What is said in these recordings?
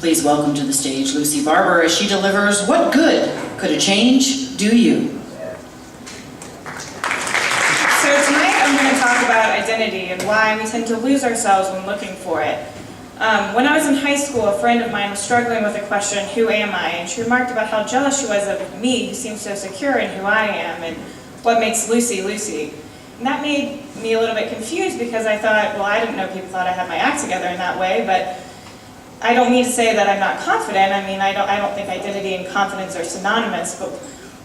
Please welcome to the stage Lucy Barber as she delivers What Good Could a Change Do You? So tonight I'm going to talk about identity and why we tend to lose ourselves when looking for it. When I was in high school, a friend of mine was struggling with the question, who am I? And she remarked about how jealous she was of me, who seems so secure in who I am, and what makes Lucy, Lucy. And that made me a little bit confused because I thought, well, I didn't know people thought I had my act together in that way, but I don't mean to say that I'm not confident. I mean, I don't think identity and confidence are synonymous, but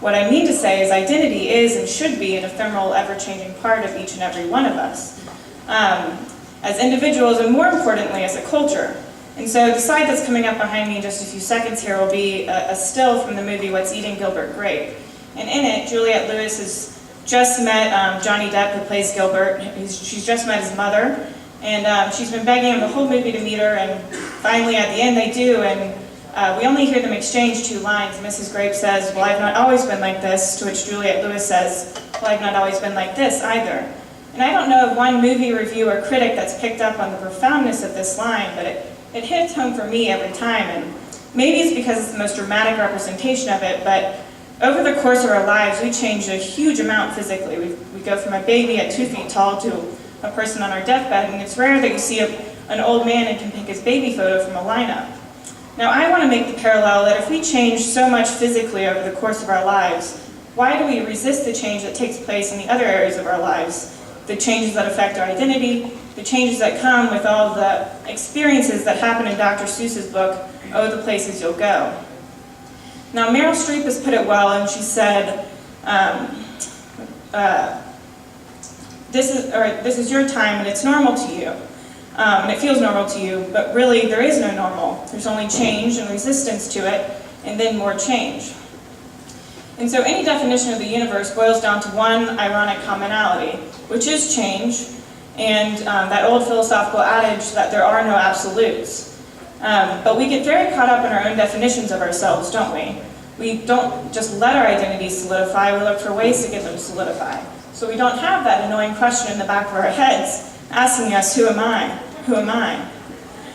what I mean to say is identity is and should be an ephemeral, ever-changing part of each and every one of us, as individuals and more importantly as a culture. And so the slide that's coming up behind me in just a few seconds here will be a still from the movie What's Eating Gilbert Grape. And in it, Juliette Lewis has just met Johnny Depp, who plays Gilbert. She's just met his mother, and she's been begging him the whole movie to meet her, and finally at the end they do, and we only hear them exchange two lines. Mrs. Grape says, "Well, I've not always been like this," to which Juliette Lewis says, "Well, I've not always been like this either." And I don't know of one movie review or critic that's picked up on the profoundness of this line, but it hits home for me every time, and maybe it's because it's the most dramatic representation of it, but over the course of our lives, we change a huge amount physically. We go from a baby at 2 feet tall to a person on our deathbed, and it's rare that you see an old man and can pick his baby photo from a lineup. Now, I want to make the parallel that if we change so much physically over the course of our lives, why do we resist the change that takes place in the other areas of our lives? The changes that affect our identity, the changes that come with all the experiences that happen in Dr. Seuss's book, Oh, the Places You'll Go. Now, Meryl Streep has put it well, and she said, this is your time and it's normal to you. And it feels normal to you, but really there is no normal. There's only change and resistance to it, and then more change. And so any definition of the universe boils down to one ironic commonality, which is change, and that old philosophical adage that there are no absolutes. But we get very caught up in our own definitions of ourselves, don't we? We don't just let our identities solidify, we look for ways to get them to solidify. So we don't have that annoying question in the back of our heads asking us, who am I? Who am I?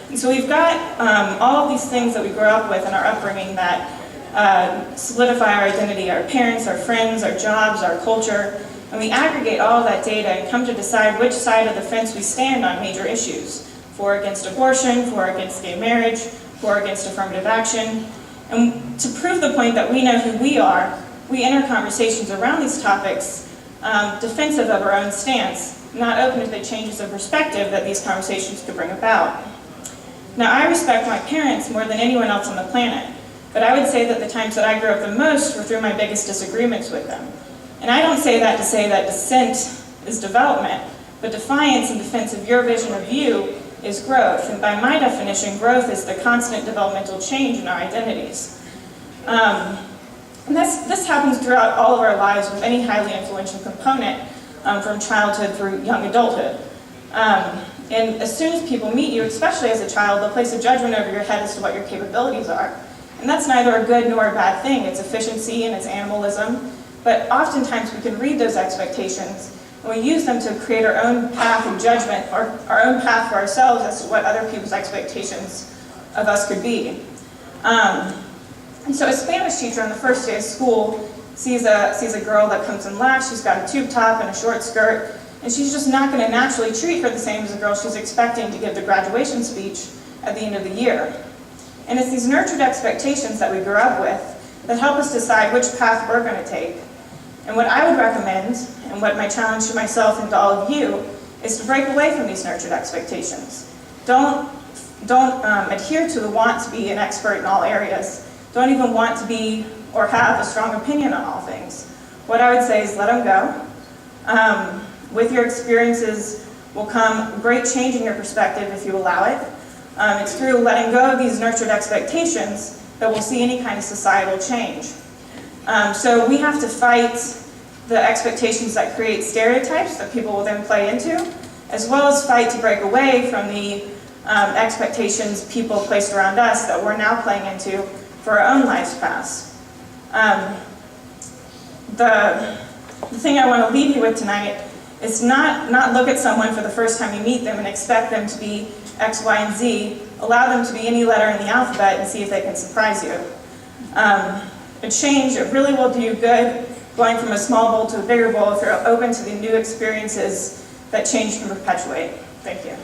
And so we've got all of these things that we grow up with in our upbringing that solidify our identity, our parents, our friends, our jobs, our culture, and we aggregate all of that data and come to decide which side of the fence we stand on major issues. For or against abortion, for or against gay marriage, for or against affirmative action. And to prove the point that we know who we are, we enter conversations around these topics defensive of our own stance, not open to the changes of perspective that these conversations could bring about. Now, I respect my parents more than anyone else on the planet, but I would say that the times that I grew up the most were through my biggest disagreements with them. And I don't say that to say that dissent is development, but defiance in defense of your vision of you is growth. And by my definition, growth is the constant developmental change in our identities. And this happens throughout all of our lives with any highly influential component, from childhood through young adulthood. And as soon as people meet you, especially as a child, they'll place a judgment over your head as to what your capabilities are. And that's neither a good nor a bad thing. It's efficiency and it's animalism. But oftentimes we can read those expectations and we use them to create our own path of judgment, or our own path for ourselves as to what other people's expectations of us could be. And so a Spanish teacher on the first day of school sees a girl that comes in last. She's got a tube top and a short skirt, and she's just not going to naturally treat her the same as the girl she's expecting to give the graduation speech at the end of the year. And it's these nurtured expectations that we grew up with that help us decide which path we're going to take. And what I would recommend, and what my challenge to myself and to all of you, is to break away from these nurtured expectations. Don't adhere to the want to be an expert in all areas. Don't even want to be or have a strong opinion on all things. What I would say is let them go. With your experiences will come great change in your perspective if you allow it. It's through letting go of these nurtured expectations that we'll see any kind of societal change. So we have to fight the expectations that create stereotypes that people will then play into, as well as fight to break away from the expectations people placed around us that we're now playing into for our own lives past. The thing I want to leave you with tonight is not look at someone for the first time you meet them and expect them to be X, Y, and Z. Allow them to be any letter in the alphabet and see if they can surprise you. A change, it really will do you good going from a small bowl to a bigger bowl if you're open to the new experiences that change can perpetuate. Thank you.